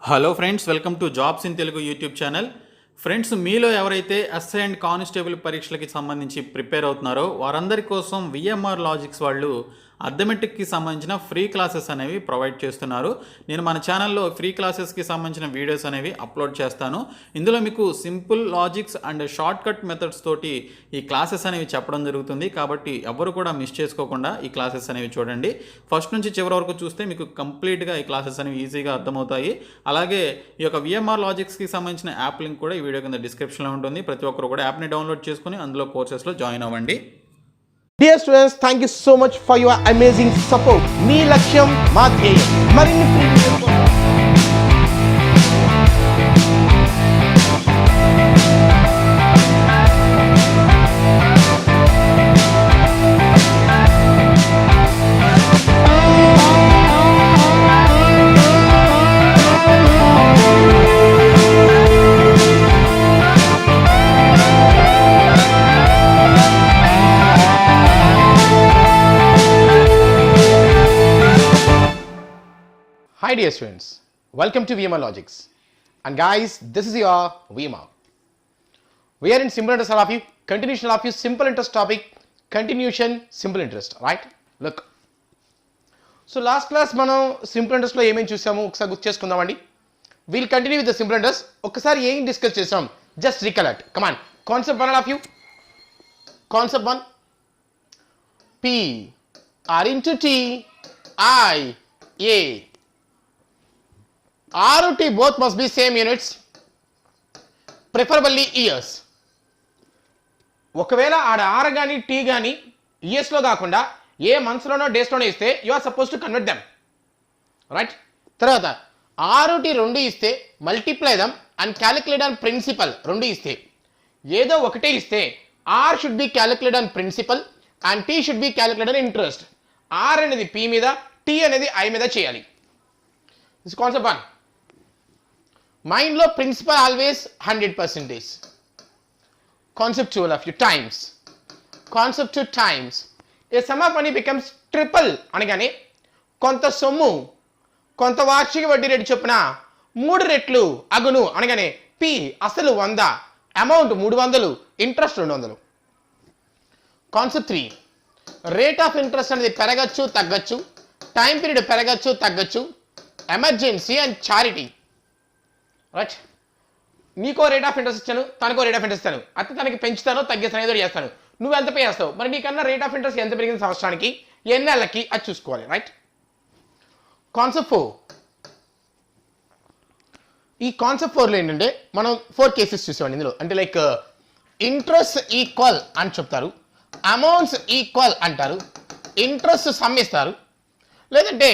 Hello friends, welcome to jobs in Telugu YouTube channel. Friends, మీలో ఎవరైతే SI and constable పరీక్షలకి సంబంధించి prepare అవుతున్నారో వారందరి కోసం విఎంఆర్ లాజిక్స్ వాళ్ళు అథమెటిక్కి సంబంధించిన ఫ్రీ క్లాసెస్ అనేవి ప్రొవైడ్ చేస్తున్నారు. నేను మన ఛానల్లో ఫ్రీ క్లాసెస్కి సంబంధించిన వీడియోస్ అనేవి అప్లోడ్ చేస్తాను. ఇందులో మీకు simple logics and short cut methods తోటి ఈ క్లాసెస్ అనేవి చెప్పడం జరుగుతుంది. కాబట్టి ఎవరు కూడా మిస్ చేసుకోకుండా ఈ క్లాసెస్ అనేవి చూడండి. ఫస్ట్ నుంచి చివరి వరకు చూస్తే మీకు కంప్లీట్గా ఈ క్లాసెస్ అనేవి ఈజీగా అర్థమవుతాయి. అలాగే ఈ యొక్క విఎంఆర్ లాజిక్స్కి సంబంధించిన యాప్ లింక్ కూడా ఈ వీడియో కింద డిస్క్రిప్షన్లో ఉంటుంది. ప్రతి ఒక్కరు కూడా యాప్ని డౌన్లోడ్ చేసుకుని అందులో కోర్సెస్లో జాయిన్ అవ్వండి. Dear students, thank you so much for your amazing support. మీ లక్ష్యం మా ధ్యేయం. మరిన్ని Hi dear students, welcome to VMR Logics. And guys, this is your VMR. We are in simple interest of you, continuation of your simple interest topic, continuation simple interest, right? Look. So last class మనం simple interest లో ఏమేం చూసాము ఒకసారి గుర్తు చేసుకుందామండి. We'll continue with the simple interest. ఒకసారి ఏం discuss చేసాం? Just recollect. Come on. Concept 1 of you. Concept 1. P R into T I A. R and T both must be same units, preferably years. ఒకవేళ ఆడ are కానీ tea కానీ ఇయర్స్లో కాకుండా ఏ మంత్స్లోనో డేస్లోనో ఇస్తే you are suppose to convert them, right? తర్వాత ఆర్ టీ రెండు ఇస్తే multiply them and calculate on principal. రెండు ఇస్తే ఏదో ఒకటే ఇస్తే R should be calculate on principal and T should be calculate on interest. R అనేది పి మీద, టీ అనేది ఐ మీద చేయాలి. This concept 1. Mind lo principal always 100%. Concept 2 of you times. Concept 2 times. A sum of money becomes triple అనగానే కొంత సొమ్ము కొంత వార్షిక వడ్డీ రేటు చొప్పున 3 రెట్లు అగును అనగానే పి అసలు 100, amount 300, interest 200. Concept 3. Rate of interest అనేది పెరగచ్చు తగ్గచ్చు, టైం పీరియడ్ పెరగచ్చు తగ్గచ్చు, ఎమర్జెన్సీ అండ్ చారిటీ, రైట్? నీకో రేట్ ఆఫ్ ఇంట్రెస్ట్ ఇచ్చాను, తనకో రేట్ ఆఫ్ ఇంట్రెస్ట్ ఇస్తాను, అయితే తనకి పెంచుతాను తగ్గిస్తాను ఏదో చేస్తాను, నువ్వు ఎంత పే చేస్తావు, మరి నీకన్నా రేట్ ఆఫ్ ఇంట్రెస్ట్ ఎంత పెరిగింది సంవత్సరానికి ఎన్ని నెలలకి అది చూసుకోవాలి, రైట్? కాన్సెప్ట్ 4. ఈ కాన్సెప్ట్ 4లో ఏంటంటే మనం 4 కేసెస్ చూసామండి ఇందులో. అంటే లైక్ ఇంట్రెస్ట్ ఈక్వల్ అని చెప్తారు, అమౌంట్స్ ఈక్వల్ అంటారు, ఇంట్రెస్ట్ సమ్ ఇస్తారు, లేదంటే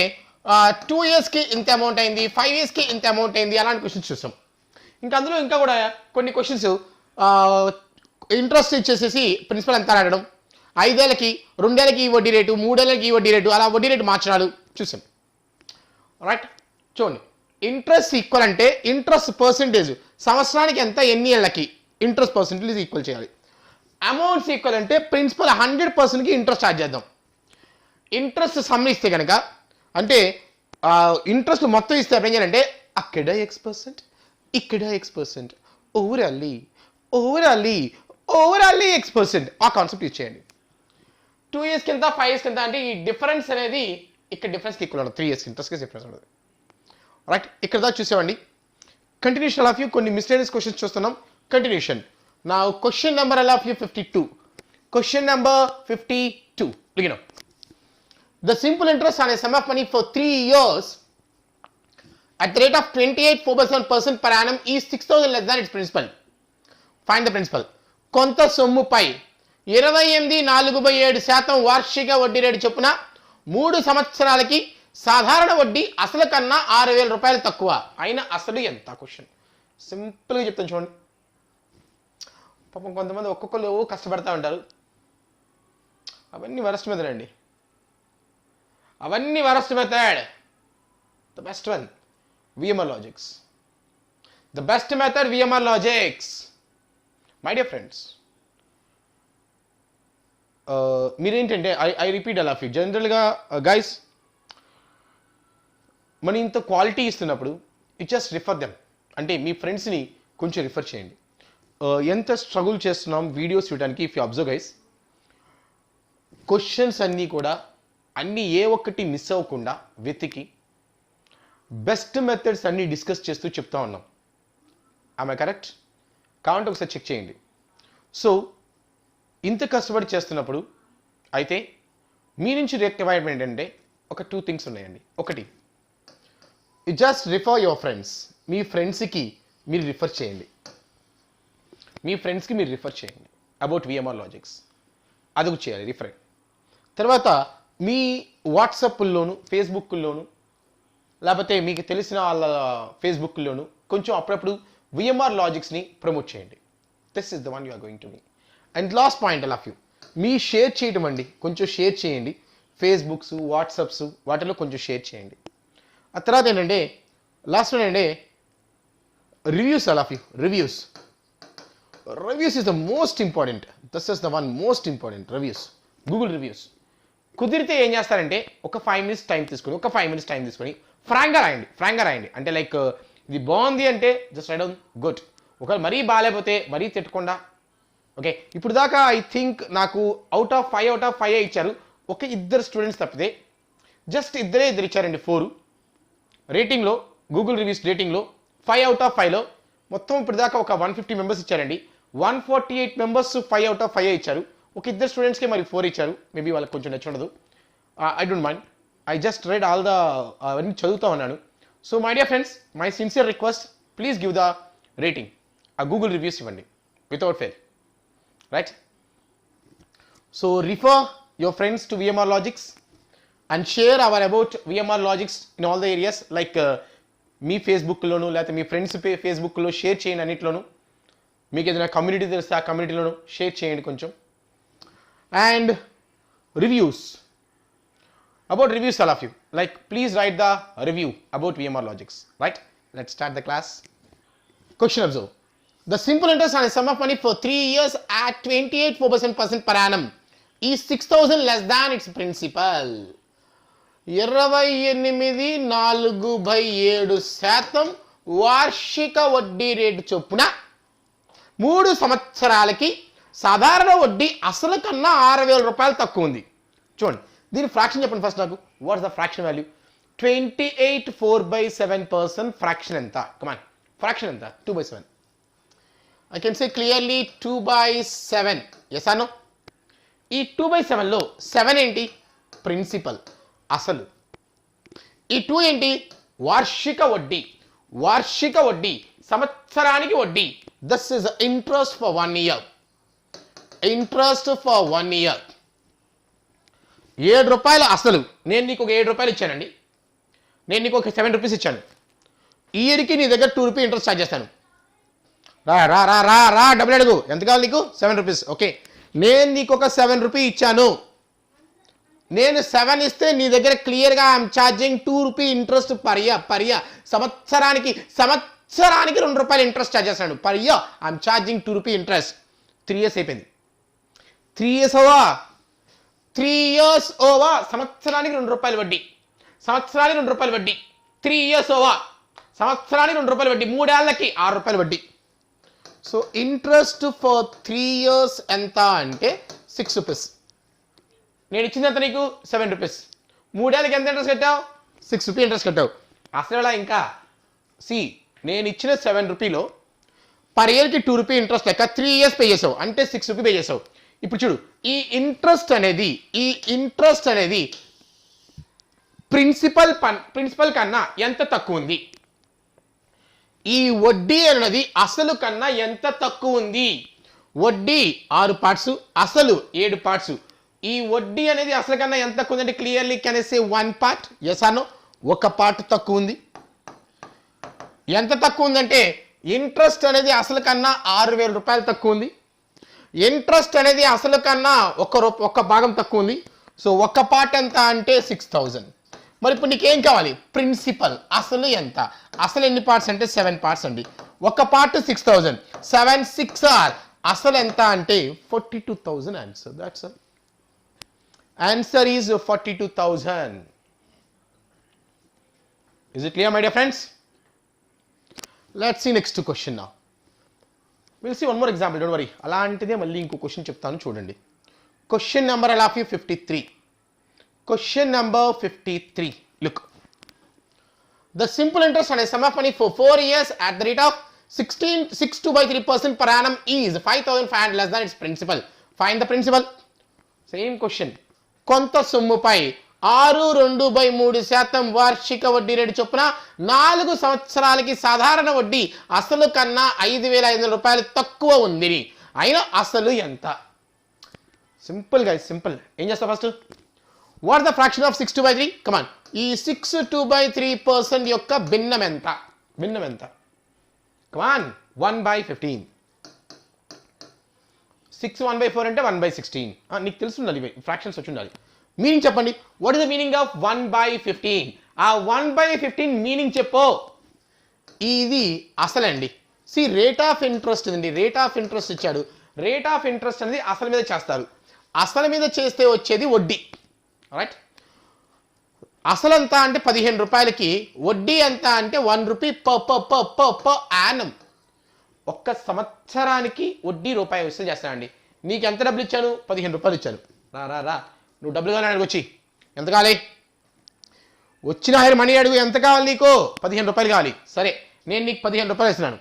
2 ఇయర్స్కి ఇంత అమౌంట్ అయింది, 5 ఇయర్స్కి ఇంత అమౌంట్ అయింది, అలాంటి క్వశ్చన్స్ చూసాం. ఇంకా అందులో ఇంకా కూడా కొన్ని క్వశ్చన్స్ ఇంట్రెస్ట్ ఇచ్చేసేసి ప్రిన్సిపల్ ఎంత అడగడం, 5 ఏళ్ళకి 2 ఏళ్ళకి ఈ వడ్డీ రేటు, 3 ఏళ్ళకి ఈ వడ్డీ రేటు, అలా వడ్డీ రేటు మార్చడాలు చూసాం, రైట్? చూడండి, ఇంట్రెస్ట్ ఈక్వల్ అంటే ఇంట్రెస్ట్ పర్సెంటేజ్ సంవత్సరానికి ఎంత, ఎన్ని ఏళ్ళకి ఇంట్రెస్ట్ పర్సెంటేజ్ ఈక్వల్ చేయాలి. అమౌంట్స్ ఈక్వల్ అంటే ప్రిన్సిపల్ 100%కి ఇంట్రెస్ట్ ఛార్జ్ చేద్దాం. ఇంట్రెస్ట్ సమ్ ఇస్తే కనుక అంటే ఇంట్రెస్ట్ మొత్తం ఇస్తే ఏం చేయాలంటే అక్కడ X%, ఇక్కడ X%, ఓవరాల్లీ X%, ఆ కాన్సెప్ట్ యూజ్ చేయండి. 2 ఇయర్స్కి ఎంత, 5 ఇయర్స్కి ఎంత అంటే ఈ డిఫరెన్స్ అనేది ఇక్కడ డిఫరెన్స్కి ఈక్వల్ ఉంటుంది. 3 ఇయర్స్కి ఇంట్రెస్ట్కి డిఫరెన్స్ ఉంటుంది, రైట్? ఇక్కడ దాకా చూసామండి. కంటిన్యూషన్ ఆఫ్ యూ కొన్ని మిస్లేనియస్ క్వశ్చన్స్ చూస్తున్నాం. కంటిన్యూషన్. నా question number of you 52. Question number 52. Look now. The simple interest on a sum of money for 3 years at the rate of 28.47% per annum is 6,000 less than its principal. Find the principal. కొంత సొమ్ముపై 28.47% వార్షిక వడ్డీ rate చొప్పున 3 సంవత్సరాలకి సాధారణ వడ్డీ అసలు కన్నా 6,000 రూపాయలు తక్కువ అయిన అసలు ఎంత? క్వశ్చన్ సింపుల్గా చెప్తాను చూడండి. పాపం కొంతమంది ఒక్కొక్కరు కష్టపడతా ఉంటారు. అవన్నీ వరస్ట్ మెథడ్ అండి, అవన్నీ worst method. The best one VMR Logics. The best method VMR Logics. My dear friends, మీరేంటంటే ఐ రిపీట్ అలా జనరల్గా గైస్ మన ఇంత క్వాలిటీ ఇస్తున్నప్పుడు యూ జస్ట్ రిఫర్ దెమ్. అంటే మీ ఫ్రెండ్స్ని కొంచెం రిఫర్ చేయండి. ఎంత స్ట్రగుల్ చేస్తున్నాం వీడియోస్ చూడడానికి. If you observe guys, questions అన్నీ కూడా అన్నీ ఏ ఒక్కటి మిస్ అవ్వకుండా వెతికి బెస్ట్ మెథడ్స్ అన్నీ డిస్కస్ చేస్తూ చెప్తా ఉన్నాం. ఆమె కరెక్ట్? కావాలంటే ఒకసారి చెక్ చేయండి. సో ఇంత కష్టపడి చేస్తున్నప్పుడు అయితే మీ నుంచి రిక్వైర్మెంట్ ఏంటంటే ఒక 2 థింగ్స్ ఉన్నాయండి. ఒకటి, you just refer your friends. మీ ఫ్రెండ్స్కి మీరు రిఫర్ చేయండి. మీ ఫ్రెండ్స్కి మీరు రిఫర్ చేయండి అబౌట్ విఎంఆర్ లాజిక్స్. అదొక చేయాలి రిఫర్. తర్వాత మీ వాట్సాప్లోను ఫేస్బుక్లోను లేకపోతే మీకు తెలిసిన వాళ్ళ ఫేస్బుక్లోను కొంచెం అప్పుడప్పుడు విఎంఆర్ లాజిక్స్ని ప్రమోట్ చేయండి. This is the one you are going to me. And last point I love you, మీ షేర్ చేయడం అండి. కొంచెం షేర్ చేయండి. ఫేస్బుక్స్, వాట్సాప్స్ వాటిలో కొంచెం షేర్ చేయండి. ఆ తర్వాత ఏంటంటే లాస్ట్ వన్ ఏంటంటే reviews. I love you. Reviews is the most important. This is the one most important. Reviews, Google reviews. కుదిరితే ఏం చేస్తారంటే ఒక 5 minutes టైం తీసుకొని ఫ్రాంక్గా రాయండి. అంటే లైక్ ఇది బాగుంది అంటే జస్ట్ రైట్ డౌన్ గుడ్. ఒకవేళ మరీ బాగాలేకపోతే మరీ తిట్టకుండా. ఓకే, ఇప్పుడు దాకా ఐ థింక్ నాకు అవుట్ ఆఫ్ 5 ఇచ్చారు. ఒక 2 స్టూడెంట్స్ తప్పితే జస్ట్ ఇద్దరు ఇచ్చారండి 4 రేటింగ్లో. గూగుల్ రివ్యూస్ రేటింగ్లో 5 out of 5లో మొత్తం ఇప్పుడు దాకా ఒక 150 మెంబర్స్ ఇచ్చారండి. 148 మెంబర్స్ 5 out of 5 ఇచ్చారు. ఒక 2 స్టూడెంట్స్కి మరి 4 ఇచ్చారు. మేబీ వాళ్ళకి కొంచెం నచ్చి ఉండదు. I don't mind. I just read all the అవన్నీ చదువుతా ఉన్నాను. So my dear friends, my sincere request, please give the rating. ఆ గూగుల్ రివ్యూస్ ఇవ్వండి without fail. Right? So refer your friends to VMR Logics and share our about VMR Logics in all the areas. Like మీ ఫేస్బుక్లోను లేకపోతే మీ friends ఫేస్బుక్లో share చేయండి. అన్నిట్లోనూ మీకు ఏదైనా కమ్యూనిటీ తెలిస్తే ఆ కమ్యూనిటీలోనూ షేర్ చేయండి కొంచెం. And reviews, about reviews all of you, like please write the review about VMR logics. Right, let's start the class. Question observe. The simple interest on a sum of money for 3 years at 28% per annum is 6,000 less than its principal. 28.47% వార్షిక వడ్డీ rate చొప్పున 3 సంవత్సరాలకి సాధారణ వడ్డీ అసలు కన్నా 6,000 రూపాయలు తక్కువ ఉంది. చూడండి, దీని ఫ్రాక్షన్ చెప్పండి ఫస్ట్ నాకు. What's the fraction value? 28/4/7% fraction ఎంత? కమాన్, ఫ్రాక్షన్ ఎంత? 2/7. I can say clearly 2/7. Yes or no? ఈ 2/7లో 7 ఏంటి? ప్రిన్సిపల్, అసలు. ఈ 2 ఏంటి? వార్షిక వడ్డీ. సంవత్సరానికి వడ్డీ. This is interest for 1 year. Interest for 1 year. 7 రూపాయలు అసలు. నేను నీకు ఒక 7 రూపాయలు ఇచ్చానండి. నేను నీకు ఒక 7 రూపీస్ ఇచ్చాను. ఈ ఇయర్కి నీ దగ్గర 2 రూపీ ఇంట్రెస్ట్ ఛార్జ్ చేస్తాను. రా డబ్బులు అడుగు. ఎంత కావాలి నీకు? 7 రూపీస్. ఓకే, నేను నీకు ఒక 7 రూపీ ఇచ్చాను. నేను 7 ఇస్తే నీ దగ్గర క్లియర్గా I'm charging 2 rupee interest per year. సంవత్సరానికి 2 రూపాయలు ఇంట్రెస్ట్ ఛార్జ్ చేస్తాను per year. I'm charging 2 rupee interest. 3 years అయిపోయింది. 3 years ఓవా. 3 years ova. సంవత్సరానికి 2 రూపాయలు వడ్డీ. 3 years ఓవా. సంవత్సరానికి 2 రూపాయలు వడ్డీ. 3 ఏళ్ళకి 6 రూపాయలు వడ్డీ. సో ఇంట్రెస్ట్ ఫర్ 3 years ఎంత అంటే 6 రూపీస్. నేను ఇచ్చింది ఎంత నీకు? 7 రూపీస్. 3 ఏళ్ళకి ఎంత ఇంట్రెస్ట్ కట్టావు? 6 రూపీ ఇంట్రెస్ట్ కట్టావు. అసలు ఇంకా నేను ఇచ్చిన 7 రూపీలో పర్ ఇయర్కి 2 రూపీ ఇంట్రెస్ట్ లెక్క 3 years పే చేసావు అంటే 6 రూపీ పే చేసావు. ఇప్పుడు చూడు, ఈ ఇంట్రెస్ట్ అనేది ప్రిన్సిపల్ కన్నా ఎంత తక్కువ ఉంది? ఈ వడ్డీ అనేది అసలు కన్నా ఎంత తక్కువ ఉంది? వడ్డీ 6 parts, అసలు 7 parts. ఈ వడ్డీ అనేది అసలు కన్నా ఎంత తక్కువ ఉంది అంటే clearly can I say 1 part. Yes or no? 1 part తక్కువ ఉంది. ఎంత తక్కువ ఉందంటే ఇంట్రెస్ట్ అనేది అసలు కన్నా 6,000 రూపాయలు తక్కువ ఉంది. ఇంట్రెస్ట్ అనేది అసలు కన్నా ఒక భాగం తక్కువ ఉంది. సో 1 part ఎంత అంటే 6,000. మరి ఇప్పుడు నీకేం కావాలి? ప్రిన్సిపల్, అసలు ఎంత? అసలు ఎన్ని పార్ట్స్ అంటే 7 parts అండి. 1 part 6,000. 7 6 ఆర్ అసలు ఎంత అంటే 42,000 answer. That's all. Answer is 42,000. Is it clear, my dear friends? Let's see next question now. Will see one more example, don't worry. అలాంటిదే మళ్ళీ ఇంకో క్వశ్చన్ చెప్తాను చూడండి. Question number all of you 53. Question number 53. Look, the simple interest on a sum of money for 4 years at the rate of 6.2% per annum is 5,500 less than its principal. Find the principal. Same question. కొంత సొమ్ముపై 6.2/3% వార్షిక వడ్డీ rate చొప్పున 4 సంవత్సరాలకి సాధారణ వడ్డీ అసలు కన్నా 5,500 రూపాయలు తక్కువ ఉంది. అయినా అసలు ఎంత? Simple guys, simple. ఏం చేస్తా first? What the fraction of 6/2/3? కమాన్. ఈ 6/2/3% యొక్క భిన్నం ఎంత? భిన్నం ఎంత? కమాన్. 1/15. 6 1/4 అంటే 1/16. నీకు తెలిసి ఉండాలి, ఫ్రాక్షన్స్ వచ్చి ఉండాలి. మీనింగ్ చెప్పండి. What is the meaning of 1/15? ఆ 1/15 మీనింగ్ చెప్పు. ఇది అసలండి. సి, రేట్ ఆఫ్ ఇంట్రెస్ట్ ఉంది. రేట్ ఆఫ్ ఇంట్రెస్ట్ ఇచ్చాడు. రేట్ ఆఫ్ ఇంట్రెస్ట్ అనేది అసలు మీద చేస్తారు. అసలు మీద చేస్తే వచ్చేది వడ్డీ. రైట్? అసలు ఎంత అంటే 15 రూపాయలకి, వడ్డీ ఎంత అంటే 1 రూపీ పర్ యానం. ఒక్క సంవత్సరానికి వడ్డీ రూపాయి వసూలు చేస్తానండి. నీకు ఎంత డబ్బులు ఇచ్చాను? 15 రూపాయలు ఇచ్చాను. రా నువ్వు డబ్బులు కావాలి అడుగు. వచ్చి ఎంత కావాలి? వచ్చిన హైర్ మనీ అడుగు. ఎంత కావాలి నీకు? 15 రూపాయలు కావాలి. సరే, నేను నీకు 15 రూపాయలు ఇస్తున్నాను.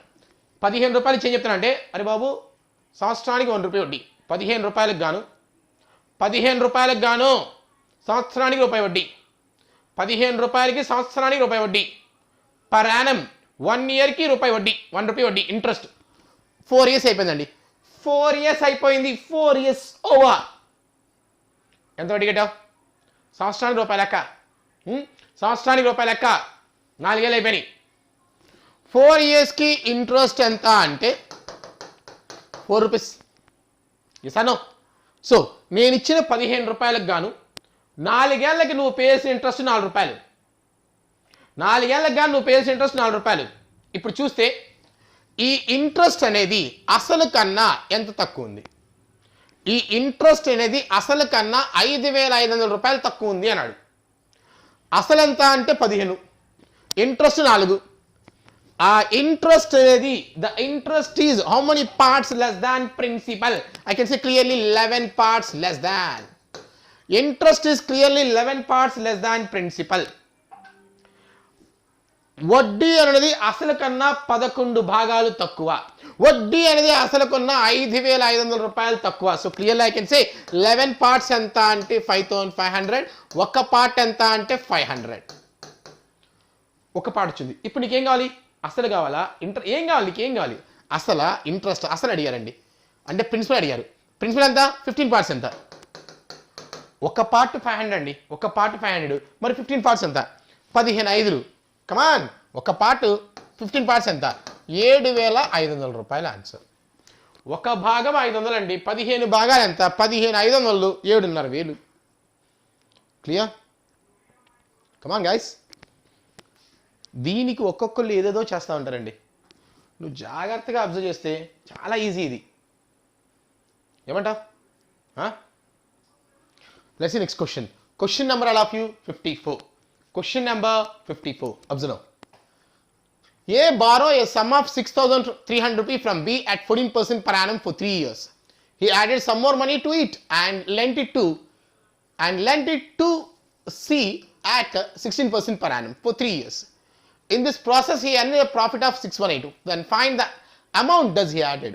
15 రూపాయలు ఇచ్చి ఏం చెప్తానంటే, అరే బాబు సంవత్సరానికి 1 రూపాయి వడ్డీ. 15 రూపాయలకు గాను సంవత్సరానికి రూపాయి వడ్డీ. 15 రూపాయలకి సంవత్సరానికి రూపాయి వడ్డీ. పర్ యానం 1 ఇయర్కి రూపాయి వడ్డీ. 1 రూపీ వడ్డీ ఇంట్రెస్ట్. 4 ఇయర్స్ అయిపోయిందండి. 4 ఇయర్స్ అయిపోయింది. 4 ఇయర్స్ ఓవర్. ఎంత వడ్డీ కట్టావు? సంవత్సరానికి రూపాయి లెక్క. సంవత్సరానికి రూపాయి లెక్క. 4 ఏళ్ళు అయిపోయినాయి. 4 ఇయర్స్కి ఇంట్రెస్ట్ ఎంత అంటే 4 రూపీస్. ఇసాను. సో నేను ఇచ్చిన 15 రూపాయలకు గాను 4 ఏళ్ళకి నువ్వు పే చేసిన ఇంట్రెస్ట్ 4 రూపాయలు. 4 ఏళ్ళకి గాను నువ్వు పే చేసిన ఇంట్రెస్ట్ 4 రూపాయలు. ఇప్పుడు చూస్తే ఈ ఇంట్రెస్ట్ అనేది అసలు కన్నా ఎంత తక్కువ ఉంది? ఈ ఇంట్రెస్ట్ అనేది అసలు కన్నా 5,500 రూపాయలు తక్కువ ఉంది అన్నాడు. అసలు ఎంత అంటే 15, ఇంట్రెస్ట్ 4. ఆ ఇంట్రెస్ట్ అనేది, the interest is how many parts less than principal? I can say clearly 11 parts less than. Interest is clearly 11 parts less than principal. వడ్డీ అనేది అసలు కన్నా 11 భాగాలు తక్కువ. వడ్డీ అనేది అసలు కన్నా 5,500 రూపాయలు తక్కువ. So clearly I can say 11 parts ఎంత అంటే 5,500. ఒక పార్ట్ ఎంత అంటే 500. ఒక పార్ట్ వచ్చింది. ఇప్పుడు నీకేం కావాలి? అసలు కావాలా? ఏం కావాలి? నీకేం కావాలి? అసలు, ఇంట్రెస్ట్. అసలు అడిగారండి అంటే ప్రిన్సిపల్ అడిగారు. ప్రిన్సిపల్ ఎంత? 15 parts ఎంత? ఒక పార్ట్ 500 అండి. ఒక పార్ట్ 500. మరి 15 parts ఎంత? 15 5. కమాన్. ఒక పార్ట్ 15 parts ఎంత? 7,500 రూపాయల ఆన్సర్. ఒక భాగం 500 అండి. 15 భాగాలు ఎంత? 15 500 7,500. క్లియర్? Come on guys. దీనికి ఒక్కొక్కళ్ళు ఏదేదో చేస్తూ ఉంటారండి. నువ్వు జాగ్రత్తగా అబ్జర్వ్ చేస్తే చాలా ఈజీ ఇది. ఏమంటావు? Let's see next question. Question number all of you 54. Question number 54. Observe. A borrow a sum of 6,300 rupees from B at 14% per annum for 3 years. He added some more money to it and lent it to C at 16% per annum for 3 years. In this process, he earned a profit of 6,182. Then find the amount does he added.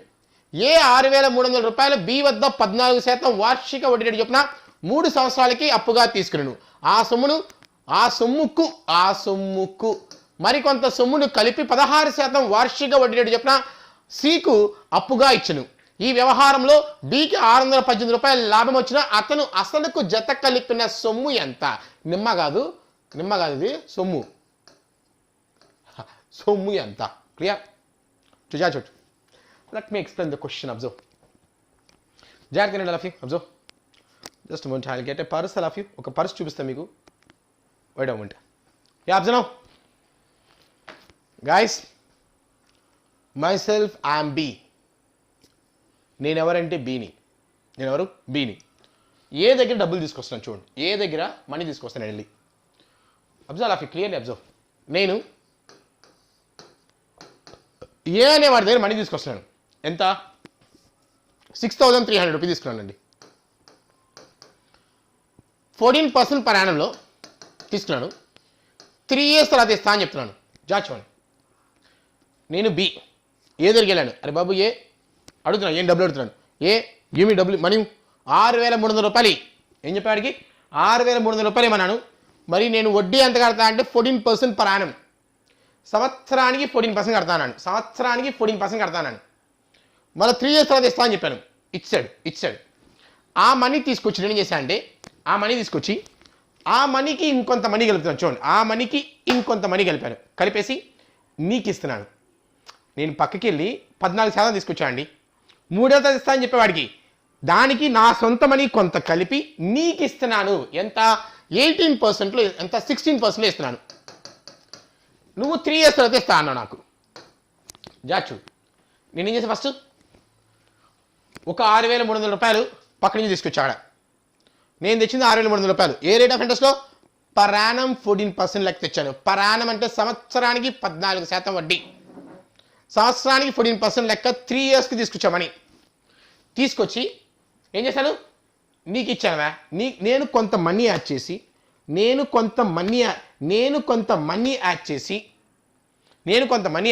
A 6,300 రూపాయలు B వద్ద 14% వార్షిక వడ్డీ rate చొప్పున 3 సంవత్సరాలకి అప్పుగా తీసుకున్నాను. ఆ సొమ్ముకు మరికొంత సొమ్మును కలిపి 16% వార్షిక వడ్డీ రేటు చొప్పున Cకు అప్పుగా ఇచ్చును. ఈ వ్యవహారంలో Bకి 618 రూపాయల లాభం వచ్చిన అతను అసలుకు జత కలిపిన సొమ్ము ఎంత? నిమ్మ కాదు ఇది సొమ్ము. సొమ్ము ఎంత? క్లియర్? చూచు. Let me explain the question. Observe. జాగ్రత్తగా all of you observe. Just moment. I will get a purse all of you. ఒక పర్స్ చూపిస్తా మీకు. Wait a moment. Yeah observe now. Guys, my self I'm B. నేనెవరంటే బీని. నేనెవరు? బీని. ఏ దగ్గర డబ్బులు తీసుకొస్తున్నాను చూడండి. ఏ దగ్గర మనీ తీసుకొస్తాను వెళ్ళి. Observe all of you. Clearly observe. నేను ఏ అనే వాడి దగ్గర మనీ తీసుకొస్తున్నాను. ఎంత? 6,300 రూపీస్ తీసుకున్నానండి. 14% పర్ యానంలో తీసుకున్నాను. 3 years తర్వాత ఇస్తా అని చెప్తున్నాను. జాచుకోండి. నేను బి ఏ దగ్గరికి వెళ్ళాను. అరే బాబు ఏ అడుగుతున్నాను, ఏం డబ్బులు అడుగుతున్నాను. ఏ ఏమి డబ్బులు మనీ 6,300 రూపాయలు. ఏం చెప్పాడికి? 6,300 రూపాయలు ఏమన్నాను. మరి నేను వడ్డీ ఎంత కడతా అంటే 14% పర్ యానం. సంవత్సరానికి 14% కడతాను. సంవత్సరానికి 14% కడతాను. మళ్ళీ 3 years తర్వాత ఇస్తా అని చెప్పాను. ఇచ్చాడు. ఆ మనీ తీసుకొచ్చి నేను చేశాను అంటే ఆ మనీ తీసుకొచ్చి ఆ మనీకి ఇంకొంత మనీ కలుపుతాను. చూడండి, ఆ మనీకి ఇంకొంత మనీ కలిపాను. కలిపేసి నీకు ఇస్తున్నాను. నేను పక్కకి వెళ్ళి 14% తీసుకొచ్చా అండి. 3 years తర్వాత ఇస్తా అని చెప్పేవాడికి దానికి నా సొంత మనీ కొంత కలిపి నీకు ఇస్తున్నాను. ఎంత? 18%లో ఎంత? 16%లో ఇస్తున్నాను. నువ్వు 3 years తర్వాత ఇస్తా అన్నావు నాకు. జాచు నేనేం చేసా? ఫస్ట్ ఒక 6,300 రూపాయలు పక్క నుంచి తీసుకొచ్చాడ. నేను తెచ్చింది 6,300 రూపాయలు. ఏ రేట్ ఆఫ్ ఇంట్రెస్ట్లో? పర్ యానం 14% లెక్క తెచ్చాను. పర్ యానం అంటే సంవత్సరానికి 14% వడ్డీ. సంవత్సరానికి 14% లెక్క 3 yearsకి తీసుకొచ్చామని తీసుకొచ్చి ఏం చేశాను? నీకు ఇచ్చానువా. నేను కొంత మనీ యాడ్ చేసి నేను కొంత మనీ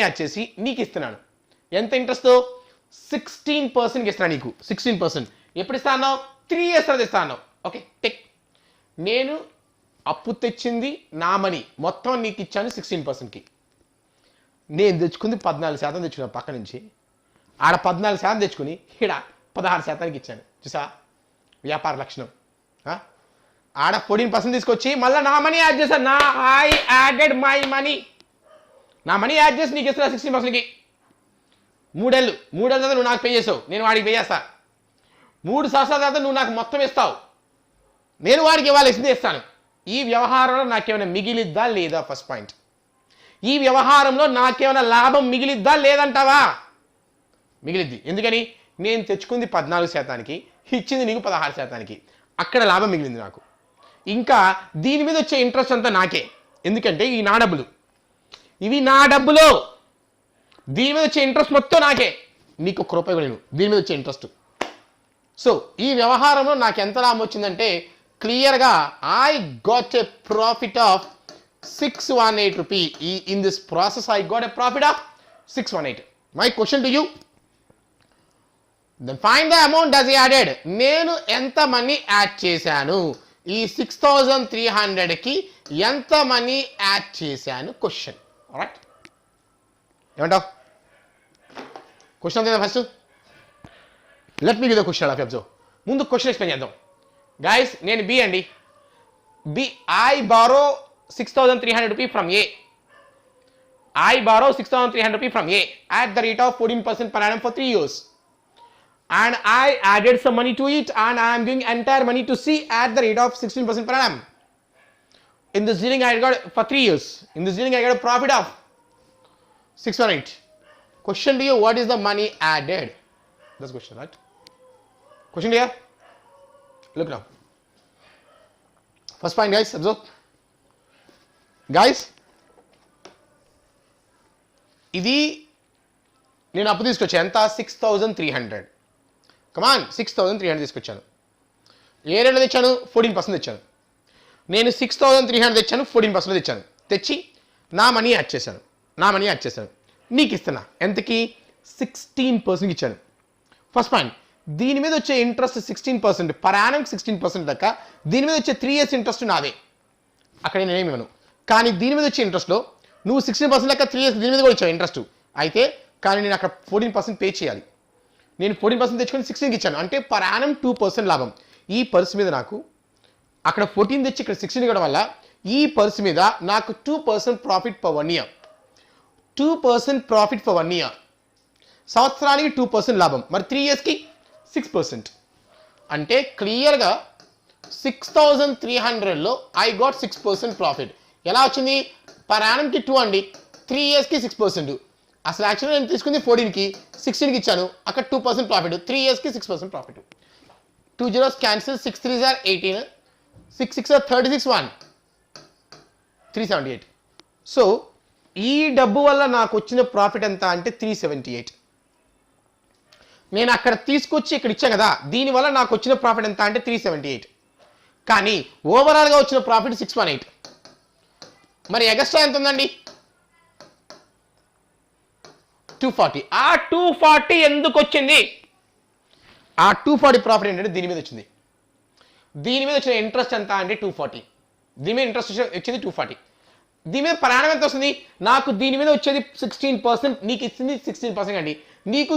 యాడ్ చేసి నీకు ఇస్తున్నాను. ఎంత ఇంట్రెస్ట్? 16%కి ఇస్తున్నాను నీకు. 16% ఎప్పుడు ఇస్తాను? 3 years తర్వాత ఇస్తాను. Okay tech. నేను అప్పు తెచ్చింది నా మనీ మొత్తం నీకు ఇచ్చాను 16%కి. నేను తెచ్చుకుంది 14% తెచ్చుకున్నాను పక్క నుంచి. ఆడ 14% తెచ్చుకుని ఇక్కడ 16%కి ఇచ్చాను. చూసా వ్యాపార లక్షణం. ఆడ 14% తీసుకొచ్చి మళ్ళీ నా మనీ యాడ్ చేశాను. I added my money. నా మనీ యాడ్ చేసి నీకు ఇస్తున్నా 16%కి. 3 ఏళ్ళు తర్వాత నువ్వు నాకు పే చేసావు, నేను వాడికి పే చేస్తా. 3 సంవత్సరాల తర్వాత నువ్వు నాకు మొత్తం ఇస్తావు, నేను వాడికి ఇవ్వాల్సింది ఇస్తాను. ఈ వ్యవహారంలో నాకేమైనా మిగిలిద్దా లేదా? First point. ఈ వ్యవహారంలో నాకేమైనా లాభం మిగిలిద్దా లేదంటావా? మిగిలిద్ది. ఎందుకని? నేను తెచ్చుకుంది 14%కి, ఇచ్చింది నీకు 16%కి. అక్కడ లాభం మిగిలింది నాకు. ఇంకా దీని మీద వచ్చే ఇంట్రెస్ట్ అంతా నాకే. ఎందుకంటే ఇవి నా డబ్బులు. దీని మీద వచ్చే ఇంట్రెస్ట్ మొత్తం నాకే. నీకు 1 రూపాయి కూడా నేను దీని మీద వచ్చే ఇంట్రెస్ట్. సో ఈ వ్యవహారంలో నాకు ఎంత లాభం వచ్చిందంటే క్లియర్గా I got a profit of 618 rupee. In this process I got a profit of 618. My question to you, then find the amount does he added. నేను ఎంత మనీ యాడ్ చేశాను? ఈ 6,300కి ఎంత మనీ యాడ్ చేశాను? క్వశ్చన్. రైట్, ఏమంటావు? Question అంతే first. Let me give the question of observe. ముందు క్వశ్చన్ ఎక్స్ప్లెయిన్ చేద్దాం. గైస్ నేను బి అండి. I borrow 6,300 rupee from A. I borrow 6,300 rupee from A at the rate of 14% per annum for 3 years. And I added some money to it and I am giving entire money to C at the rate of 16% per annum. In this dealing I got for 3 years. In this dealing I got a profit of 618. Question to you, what is the money added? That's question, right? Question here? Look now. First point guys, observe. Guys, ఇది నేను అప్పు తీసుకొచ్చాను. ఎంత? 6,300. కమాన్ 6,300 తీసుకొచ్చాను. ఏ రేట్లో తెచ్చాను? 14% తెచ్చాను. నేను 6,300 తెచ్చాను, 14% తెచ్చాను. తెచ్చి నా మనీ యాడ్ చేశాను. నీకు ఇస్తున్నా. ఎంతకి? 16%కి ఇచ్చాను. ఫస్ట్ పాయింట్, దీని మీద వచ్చే ఇంట్రెస్ట్ 16%, పర్ యానం 16% దాకా. దీని మీద వచ్చే 3 years ఇంట్రెస్ట్ నాదే, అక్కడ నేనేమి ఇవ్వను. కానీ దీని మీద వచ్చే ఇంట్రెస్ట్లో నువ్వు 16% లెక్క 3 years దీని మీద కూడా ఇచ్చావు ఇంట్రెస్ట్. అయితే కానీ నేను అక్కడ 14% పే చేయాలి. నేను 14% తెచ్చుకొని 16కి ఇచ్చాను. అంటే పర్ యానం 2% లాభం. ఈ పర్స్ మీద నాకు అక్కడ 14 తెచ్చి ఇక్కడ 16 ఇవ్వడం వల్ల ఈ పర్స్ మీద నాకు 2% profit per 1 year. 2% profit for 1 year. సంవత్సరానికి 2% లాభం. మరి 3 yearsకి 6%. అంటే క్లియర్గా 6,300లో ఐ గాట్ 6% ప్రాఫిట్. ఎలా వచ్చింది? పర్ యానంకి 2 అండి, 3 yearsకి 6%. అసలు యాక్చువల్గా నేను తీసుకుంది 14కి, 16కి ఇచ్చాను. అక్కడ 2% profit, 3 yearsకి 6% profit. 2 zeros cancel, 6 3s are 18, 6 6 are 36, 1 378. So ఈ డబ్బు వల్ల నాకు వచ్చిన ప్రాఫిట్ ఎంత అంటే 378. నేను అక్కడ తీసుకొచ్చి ఇక్కడ ఇచ్చా కదా, దీనివల్ల నాకు వచ్చిన ప్రాఫిట్ ఎంత అంటే 378. కానీ ఓవరాల్గా వచ్చిన ప్రాఫిట్ 618. మరి ఎగస్ట్రా ఎంత ఉందండి? 240. ఆ 240 ఎందుకు వచ్చింది? ఆ 240 ప్రాఫిట్ ఏంటంటే దీని మీద వచ్చింది. దీని మీద వచ్చిన ఇంట్రెస్ట్ ఎంత అంటే 240. దీని మీద ఇంట్రెస్ట్ వచ్చింది 240. దీని మీద ప్రయాణం ఎంత వస్తుంది? నాకు దీని మీద వచ్చేది 16%, నీకు ఇస్తుంది 16% అండి.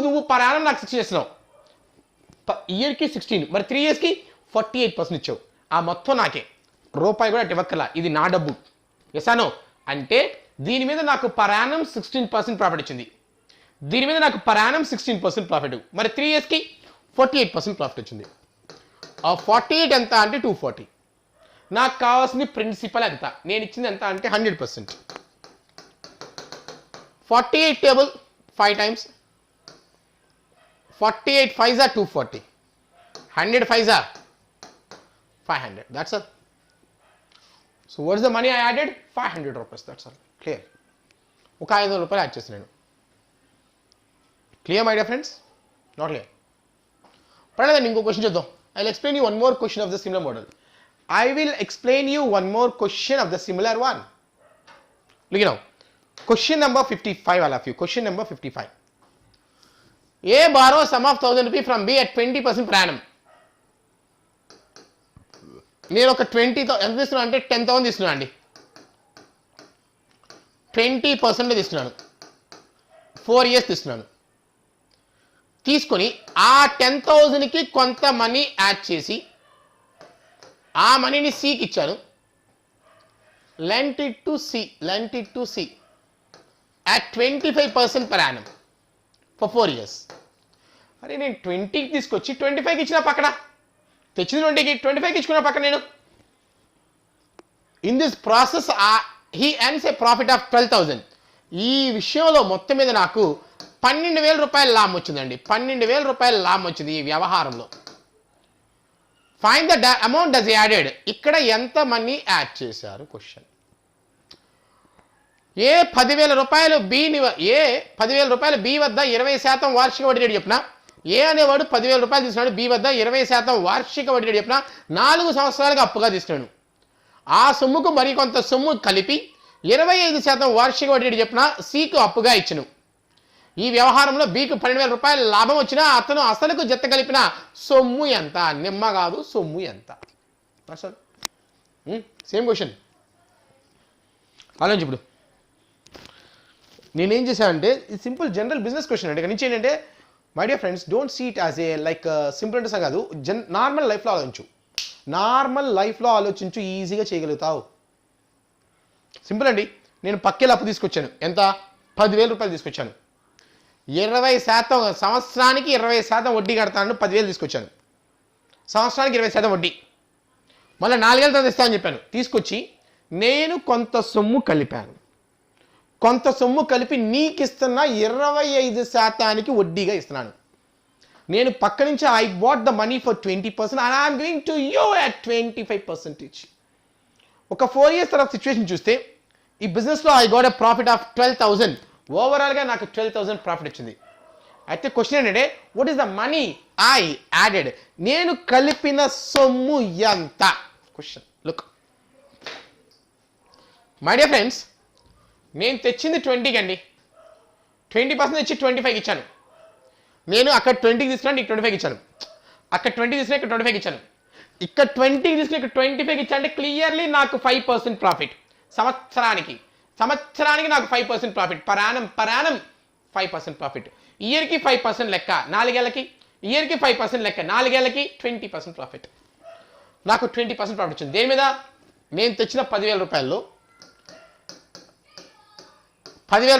నువ్వు ప్రయాణం నాకు 6 చేస్తున్నావు, ఇయర్కి 16, మరి 3 yearsకి 48% ఇచ్చావు. ఆ మొత్తం నాకే, రూపాయి కూడా ఇవ్వక్కర్లా, ఇది నా డబ్బు. ఎసానో అంటే దీని మీద నాకు ప్రయాణం 16% ప్రాఫిట్ వచ్చింది, దీని మీద నాకు ప్రయాణం 16% ప్రాఫిట్, మరి 3 yearsకి 48% ప్రాఫిట్ వచ్చింది. ఆ 48 ఎంత అంటే 240. నాకు కావాల్సింది ప్రిన్సిపల్ ఎంత? నేను ఇచ్చింది ఎంత అంటే 100%. 48 table 5 times, 48 5s are 240, 100 5s are 500. That's all. So what's the money I added? 500 rupees. That's all. Clear? ఒక 500 రూపాయలు యాడ్ చేస్తున్నాను. Clear my dear friends? Not clear? పర్లేదండి, ఇంకో క్వశ్చన్ చూద్దాం. I'll explain you one more question of the similar model. I will explain you one more question of the similar one. Look now. Question number 55, all of you. Question number 55. A borrows sum of 1000 rupees from B at 20% per annum. నేను ఒక 20,000 ఎంత తీసుకున్నాను అంటే 10,000 తీసుకున్నాను అండి. 20% తీసుకున్నాను, 4 years తీసుకున్నాను. తీసుకొని ఆ 10,000కి కొంత మనీ యాడ్ చేసి ఆ మనీని సికి ఇచ్చాను. lent it to C at 25% per annum for 4 years. అరే నేను 20కి తీసుకొచ్చి 25కి ఇచ్చిన పక్కన, తెచ్చింది 20కి 25కి ఇచ్చుకున్న పక్కన నేను. In this process he earns A profit of 12,000. ఈ విషయంలో మొత్తం మీద నాకు 12,000 రూపాయల లాభం వచ్చిందండి. 12,000 రూపాయల లాభం వచ్చింది ఈ వ్యవహారంలో. Find the amount does added. ఇక్కడ ఎంత మనీ యాడ్ చేశారు క్వశ్చన్. ఏ 10,000 రూపాయలు బి వద్ద 20% వార్షిక వడ్డీ రేటు చెప్పిన, ఏ అనేవాడు 10,000 రూపాయలు తీసుకున్నాడు, బి వద్ద 20% వార్షిక వడ్డీ రేటు చెప్పిన, 4 సంవత్సరాలుగా అప్పుగా తీసుకున్నాడు. ఆ సొమ్ముకు మరికొంత సొమ్ము కలిపి 25% వార్షిక వడ్డీ రేటు చెప్పిన సికు అప్పుగా ఇచ్చను. ఈ వ్యవహారంలో బికు 12,000 రూపాయల లాభం వచ్చినా అతను అసలుకు జత కలిపిన సొమ్ము ఎంత? నిమ్మ కాదు, సొమ్ము ఎంత? Same question. ఆలోచించి ఇప్పుడు నేనేం చేశానంటే ఇది సింపుల్ జనరల్ బిజినెస్ క్వశ్చన్ అండి. ఇక్కడ నుంచి ఏంటంటే my dear friends, don't see it as a like simple అంటే కాదు, నార్మల్ లైఫ్లో ఆలోచించు. నార్మల్ లైఫ్లో ఆలోచించు, ఈజీగా చేయగలుగుతావు. సింపుల్ అండి. నేను పక్కేలు అప్పు తీసుకొచ్చాను. ఎంత? 10,000 రూపాయలు తీసుకొచ్చాను. 20% సంవత్సరానికి 20% వడ్డీ కడతాను. 10,000 తీసుకొచ్చాను. సంవత్సరానికి 20% వడ్డీ. మళ్ళీ 4 ఏళ్ళ తర్వాత ఇస్తానని చెప్పాను. తీసుకొచ్చి నేను కొంత సొమ్ము కలిపాను. కొంత సొమ్ము కలిపి నీకు ఇస్తున్న 25% వడ్డీగా ఇస్తున్నాను. నేను పక్క నుంచి I bought the money for 20% and I'm giving to you at 25%. ఒక 4 years తర్వాత సిచ్యువేషన్ చూస్తే ఈ బిజినెస్లో I got a profit of 12,000. ఓవరాల్గా నాకు 12,000 ప్రాఫిట్ వచ్చింది. అయితే క్వశ్చన్ ఏంటంటే what is the money I added. నేను కలిపిన సొమ్ము ఎంత? Question. Look my dear friends, నేను తెచ్చింది 20కి అండి. 20% తెచ్చి 25కి ఇచ్చాను. నేను అక్కడ 20కి తీసుకున్నాను, నీకు 25కి ఇచ్చాను. అక్కడ 20 తీసుకుని ఇక్కడ 25కి ఇచ్చాను. ఇక్కడ 20కి తీసుకుని ఇక్కడ 25కి ఇచ్చాను అంటే క్లియర్లీ నాకు 5% ప్రాఫిట్. సంవత్సరానికి నాకు 5% ప్రాఫిట్. Per annum 5% profit. ఇయర్కి 5% లెక్క, 4 ఏళ్ళకి. ఇయర్కి 5% లెక్క, 4 ఏళ్ళకి 20% ప్రాఫిట్. నాకు 20% ప్రాఫిట్ వచ్చింది. దేని మీద? నేను తెచ్చిన 10,000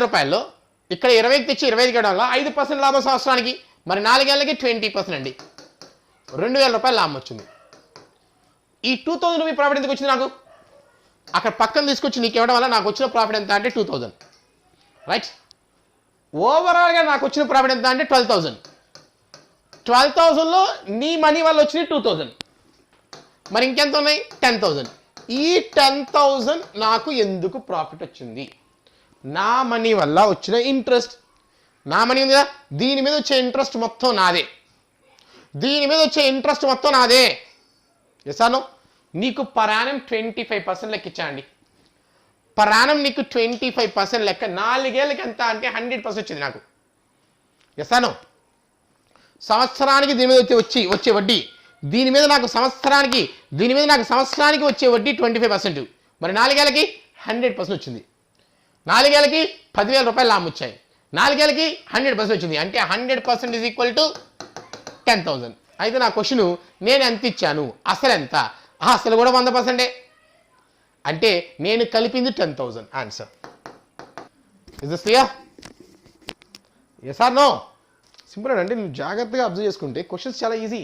రూపాయల్లో ఇక్కడ 20కి తెచ్చి 25కి ఇవ్వడం వల్ల 5% లాభం సంవత్సరానికి. మరి 4 ఏళ్ళకి 20% అండి. 2,000 రూపాయలు లాభం వచ్చింది. ఈ 2,000 రూపీ ప్రాఫిట్ ఎందుకు వచ్చింది నాకు? అక్కడ పక్కన తీసుకొచ్చి నీకు ఇవ్వడం వల్ల నాకు వచ్చిన ప్రాఫిట్ ఎంత అంటే 2,000. రైట్. ఓవరాల్గా నాకు వచ్చిన ప్రాఫిట్ ఎంత అంటే 12,000. 12,000లో నీ మనీ వల్ల వచ్చినాయి 2,000. మరి ఇంకెంత ఉన్నాయి? 10,000. ఈ 10,000 నాకు ఎందుకు ప్రాఫిట్ వచ్చింది? నా మనీ వల్ల వచ్చిన ఇంట్రెస్ట్. నా మనీ ఉంది కదా, దీని మీద వచ్చే ఇంట్రెస్ట్ మొత్తం నాదే. దీని మీద వచ్చే ఇంట్రెస్ట్ మొత్తం నాదే. ఎసాను నీకు పర్ యానం 25% లెక్క ఇచ్చానండి. పర్ యానం నీకు 25% లెక్క 4 ఏళ్ళకి ఎంత అంటే 100% వచ్చింది నాకు. ఎసాను సంవత్సరానికి దీని మీద వచ్చే వడ్డీ, దీని మీద నాకు సంవత్సరానికి వచ్చే వడ్డీ 25%. మరి 4 ఏళ్ళకి 100% వచ్చింది. 4 ఏళ్ళకి 10,000 రూపాయలు లాభం వచ్చాయి. 4 ఏళ్ళకి 100% వచ్చింది. అంటే 100% ఈజ్ ఈక్వల్ టు 10,000. అయితే నా క్వశ్చన్, నేను ఎంత ఇచ్చాను, అసలు ఎంత? అసలు కూడా 100%. అంటే నేను కలిపింది 10,000. Answer. Is this clear? Yes or no? Simple అండి. నువ్వు జాగ్రత్తగా అబ్జర్వ్ చేసుకుంటే క్వశ్చన్స్ చాలా ఈజీ.